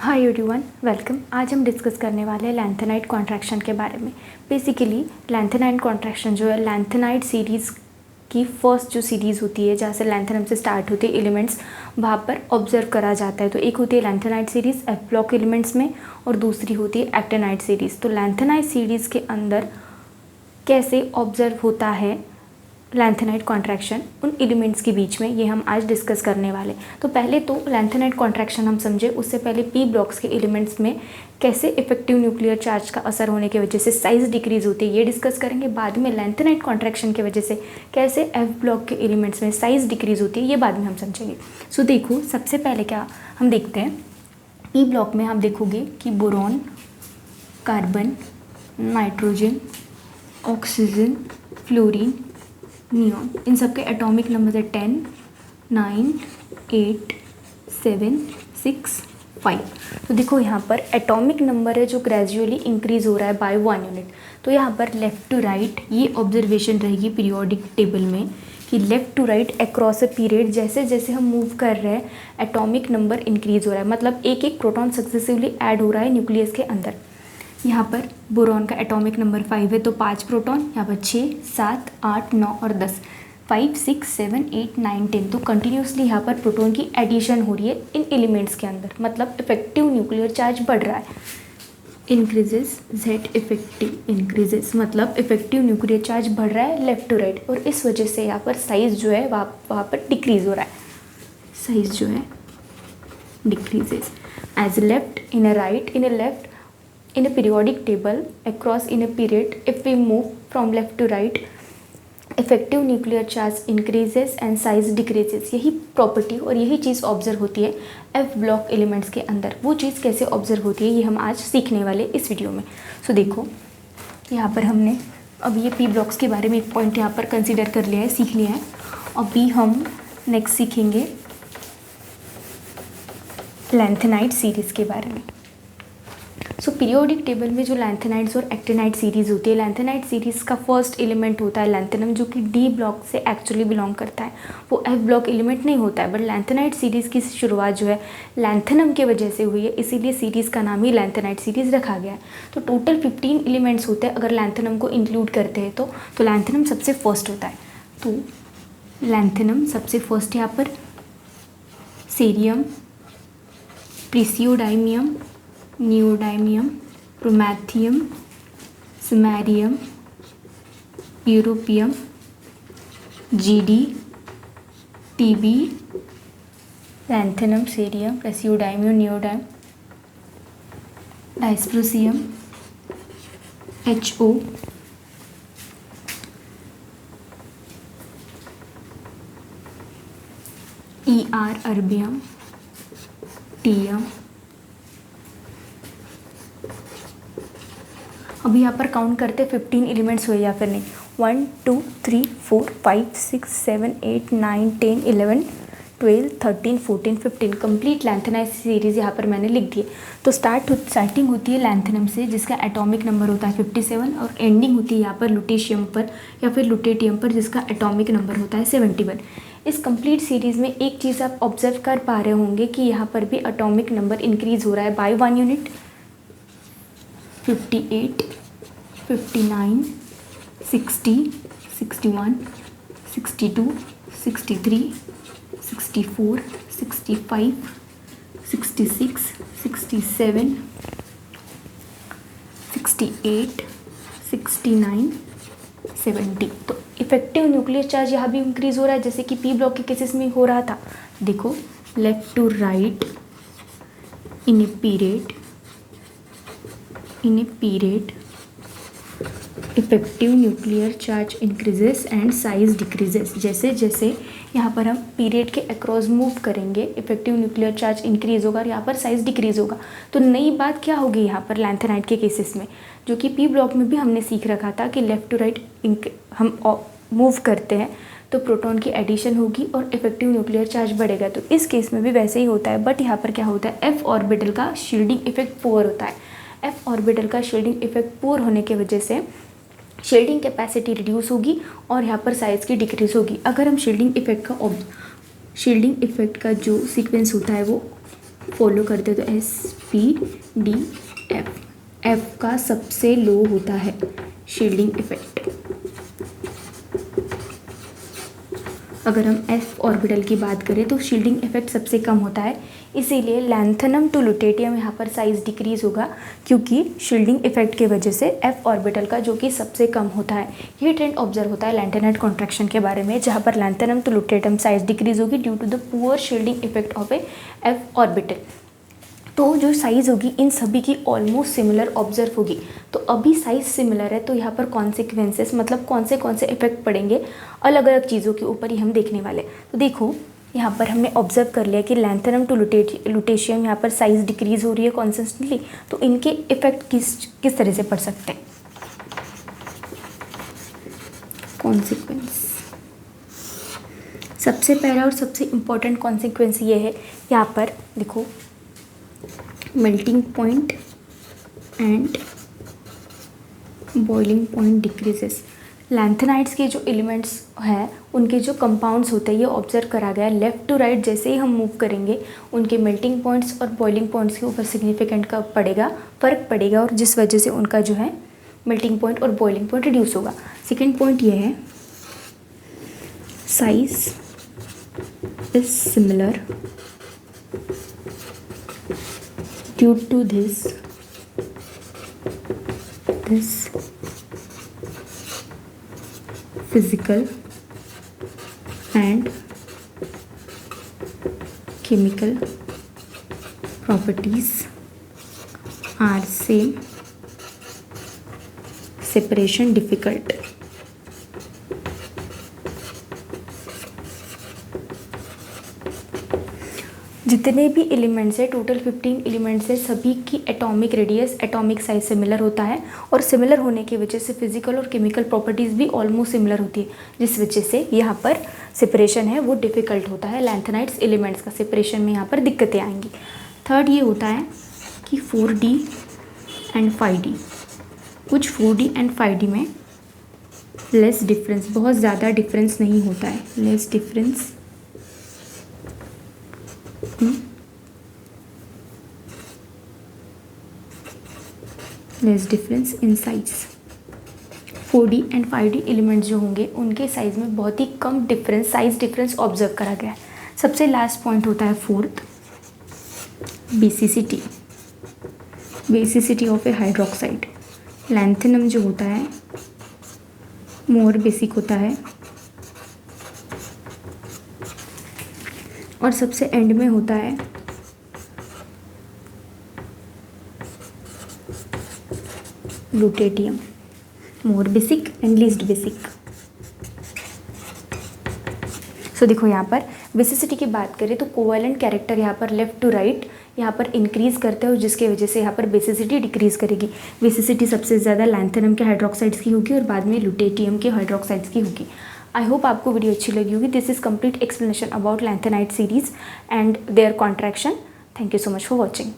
Hi everyone, welcome. आज हम discuss करने वाले हैं लैंथेनाइड कॉन्ट्रैक्शन के बारे में। बेसिकली लैंथेनाइड कॉन्ट्रैक्शन जो है लैंथेनाइड सीरीज़ की फर्स्ट जो सीरीज़ होती है जहाँ से लैंथेनम से स्टार्ट होते हैं एलिमेंट्स, वहाँ पर ऑब्जर्व करा जाता है। तो एक होती है lanthanide series F block elements में और दूसरी होती है एक्टिनाइड सीरीज़। तो लैंथेनाइड सीरीज़ के अंदर कैसे ऑब्जर्व होता है लैंथेनाइड कॉन्ट्रैक्शन उन एलिमेंट्स के बीच में, ये हम आज डिस्कस करने वाले। तो पहले तो लैंथेनाइड कॉन्ट्रैक्शन हम समझे, उससे पहले पी ब्लॉक्स के एलिमेंट्स में कैसे इफेक्टिव न्यूक्लियर चार्ज का असर होने की वजह से साइज़ डिक्रीज होती है, ये डिस्कस करेंगे। बाद में लैंथेनाइड कॉन्ट्रैक्शन की वजह से कैसे एफ ब्लॉक के एलिमेंट्स में साइज़ डिक्रीज होती है, ये बाद में हम समझेंगे। सो देखो, सबसे पहले क्या हम देखते हैं, पी ब्लॉक में हम देखोगे कि boron, carbon, nitrogen, oxygen, fluorine, neon, इन सब के एटॉमिक नंबर है 10, 9, 8, 7, 6, 5। तो देखो यहाँ पर एटॉमिक नंबर है जो ग्रेजुअली इंक्रीज हो रहा है बाय 1 यूनिट। तो यहाँ पर लेफ़्ट टू राइट ये ऑब्जर्वेशन रहेगी पीरियोडिक टेबल में कि left to right across a period जैसे जैसे हम मूव कर रहे हैं एटॉमिक नंबर इंक्रीज हो रहा है, मतलब एक एक प्रोटॉन सक्सेसिवली ऐड हो रहा है न्यूक्लियस के अंदर। यहाँ पर बोरॉन का एटॉमिक नंबर 5 है तो 5 प्रोटॉन, यहाँ पर 6, 7, 8, 9 और 10, 5, 6, 7, 8, 9, 10। तो कंटिन्यूसली यहाँ पर प्रोटॉन की एडिशन हो रही है इन एलिमेंट्स के अंदर, मतलब इफेक्टिव न्यूक्लियर चार्ज बढ़ रहा है। इंक्रीजेस जेड इफेक्टिव इंक्रीजेस, मतलब इफेक्टिव न्यूक्लियर चार्ज बढ़ रहा है लेफ्ट टू राइट, और इस वजह से यहाँ पर साइज़ जो है वहाँ पर डिक्रीज हो रहा है, साइज़ जो है decreases as left in a right in a left in a periodic table across in a period. If we move from left to right, effective nuclear charge increases and size decreases। यही property और यही चीज़ observe होती है F block elements के अंदर। वो चीज़ कैसे observe होती है ये हम आज सीखने वाले इस वीडियो में। सो देखो, यहाँ पर हमने अब ये पी ब्लॉक्स के बारे में एक पॉइंट यहाँ पर कंसिडर कर लिया है, सीख लिया है। अभी हम नेक्स्ट सीखेंगे लैंथेनाइड सीरीज़ के बारे में। सो पीरियोडिक टेबल में जो लैंथेनाइड्स और एक्टिनाइड सीरीज़ होती है, लैंथेनाइड सीरीज़ का फर्स्ट एलिमेंट होता है लैंथेनम, जो कि डी ब्लॉक से एक्चुअली बिलोंग करता है, वो एफ ब्लॉक एलिमेंट नहीं होता है। बट लैंथेनाइड सीरीज़ की शुरुआत जो है लैंथेनम की वजह से हुई है, इसीलिए सीरीज़ का नाम ही लैंथेनाइड सीरीज़ रखा गया है। तो टोटल 15 एलिमेंट्स होते हैं अगर लैंथेनम को इंक्लूड करते हैं तो लैंथेनम सबसे फर्स्ट होता है। तो लैंथेनम सबसे फर्स्ट यहाँ पर, cerium, praseodymium, neodymium, promethium, samarium, europium, GD, TB, lanthanum, cerium, praseodymium, neodymium, dysprosium, HO, ER, erbium, टीयम। अभी यहाँ पर काउंट करते 15 एलिमेंट्स हुए या फिर नहीं। 1, 2, 3, 4, 5, 6, 7, 8, 9, 10, 11, 12, 13, 14, 15 कंप्लीट लैंथेनाइड सीरीज़ यहाँ पर मैंने लिख दी है। तो स्टार्टिंग होती है लैंथेनम से जिसका एटॉमिक नंबर होता है 57, और एंडिंग होती है यहाँ पर लुटेशियम पर या फिर लुटेटियम पर जिसका एटॉमिक नंबर होता है 71। इस कंप्लीट सीरीज़ में एक चीज़ आप ऑब्जर्व कर पा रहे होंगे कि यहाँ पर भी एटॉमिक नंबर इंक्रीज़ हो रहा है बाय 1 यूनिट। 58, 59, 60, 61, 62, 63, 64, 65, 66, 67, 68, 69, 70। तो इफेक्टिव न्यूक्लियर चार्ज यहाँ भी इंक्रीज हो रहा है जैसे कि पी ब्लॉक के केसेस में हो रहा था। देखो, left to right in a period effective nuclear charge increases and size decreases. जैसे जैसे यहाँ पर हम पीरियड के अक्रॉस मूव करेंगे इफेक्टिव न्यूक्लियर चार्ज इंक्रीज होगा और यहाँ पर साइज डिक्रीज होगा। तो नई बात क्या होगी यहाँ पर लैंथेनाइड के केसेस में, जो कि पी ब्लॉक में भी हमने सीख रखा था कि लेफ़्ट टू राइट हम मूव करते हैं तो प्रोटॉन की एडिशन होगी और इफेक्टिव न्यूक्लियर चार्ज बढ़ेगा। तो इस केस में भी वैसे ही होता है, बट यहाँ पर क्या होता है, एफ ऑर्बिटल का शील्डिंग इफेक्ट पुअर होता है। एफ ऑर्बिटल का शील्डिंग इफेक्ट पुअर होने की वजह से शील्डिंग कैपेसिटी रिड्यूस होगी और यहाँ पर साइज़ की डिक्रीज होगी। अगर हम शील्डिंग इफेक्ट का जो सीक्वेंस होता है वो फॉलो करते हैं तो PDF, F का सबसे लो होता है शील्डिंग इफेक्ट। अगर हम f ऑर्बिटल की बात करें तो शील्डिंग इफेक्ट सबसे कम होता है, इसीलिए लैंथेनम टू लुटेटियम यहाँ पर साइज डिक्रीज होगा, क्योंकि शील्डिंग इफेक्ट की वजह से f ऑर्बिटल का जो कि सबसे कम होता है। ये ट्रेंड ऑब्जर्व होता है लैंथेनाइट कॉन्ट्रैक्शन के बारे में, जहाँ पर lanthanum to lutetium size decrease होगी due to the poor shielding effect of a f orbital. तो जो साइज़ होगी इन सभी की ऑलमोस्ट सिमिलर ऑब्जर्व होगी। तो अभी साइज़ सिमिलर है, तो यहाँ पर कॉन्सिक्वेंसेस मतलब कौन से इफेक्ट पड़ेंगे अलग अलग चीज़ों के ऊपर ही हम देखने वाले। तो देखो यहाँ पर हमने ऑब्जर्व कर लिया कि लैंथेनम टू लुटेशियम यहाँ पर साइज़ डिक्रीज हो रही है कॉन्स्टेंटली, तो इनके इफेक्ट किस तरह से पड़ सकते हैं। कॉन्सिक्वेंस, सबसे पहला और सबसे इम्पॉर्टेंट कॉन्सिक्वेंस ये है, यहाँ पर देखो melting point and boiling point decreases. Lanthanides के जो एलिमेंट्स हैं उनके जो कंपाउंड्स होते हैं ये ऑब्जर्व करा गया है, लेफ़्ट टू राइट जैसे ही हम मूव करेंगे उनके मेल्टिंग पॉइंट्स और बॉइलिंग पॉइंट्स के ऊपर सिग्निफिकेंट का फ़र्क पड़ेगा, और जिस वजह से उनका जो है मेल्टिंग पॉइंट और बॉइलिंग पॉइंट रिड्यूस होगा। सेकेंड पॉइंट ये है, size is similar due to this physical and chemical properties are same, separation difficult। जितने भी एलिमेंट्स है, टोटल 15 एलिमेंट्स है, सभी की atomic radius, atomic size similar होता है, और सिमिलर होने की वजह से फिजिकल और केमिकल प्रॉपर्टीज़ भी ऑलमोस्ट सिमिलर होती है, जिस वजह से यहाँ पर सेपरेशन है वो डिफ़िकल्ट होता है। लैंथेनाइट्स एलिमेंट्स का सेपरेशन में यहाँ पर दिक्कतें आएंगी। थर्ड ये होता है कि 4D एंड 5D, कुछ 4D एंड 5D में लेस डिफरेंस, बहुत ज़्यादा डिफरेंस नहीं होता है, less difference less difference in size. 4D and 5D elements जो होंगे उनके साइज में बहुत ही कम डिफरेंस, साइज डिफरेंस ऑब्जर्व करा गया है। सबसे लास्ट पॉइंट होता है fourth, basicity, basicity of A hydroxide. Lanthanum जो होता है मोर बेसिक होता है, और सबसे एंड में होता है lutetium, more basic and least basic. So देखो यहाँ पर बेसिसिटी की बात करें तो कोवैलेंट कैरेक्टर यहाँ पर लेफ्ट टू राइट यहाँ पर इंक्रीज़ करते हैं, और जिसके वजह से यहाँ पर बेसिसिटी डिक्रीज़ करेगी। बेसिसिटी सबसे ज़्यादा लैंथेनम के हाइड्रोक्साइड्स की होगी और बाद में लुटेटियम के हाइड्रोक्साइड्स की होगी। आई होप आपको वीडियो अच्छी लगी होगी। This is complete explanation about lanthanide series and their contraction. Thank you so much for watching.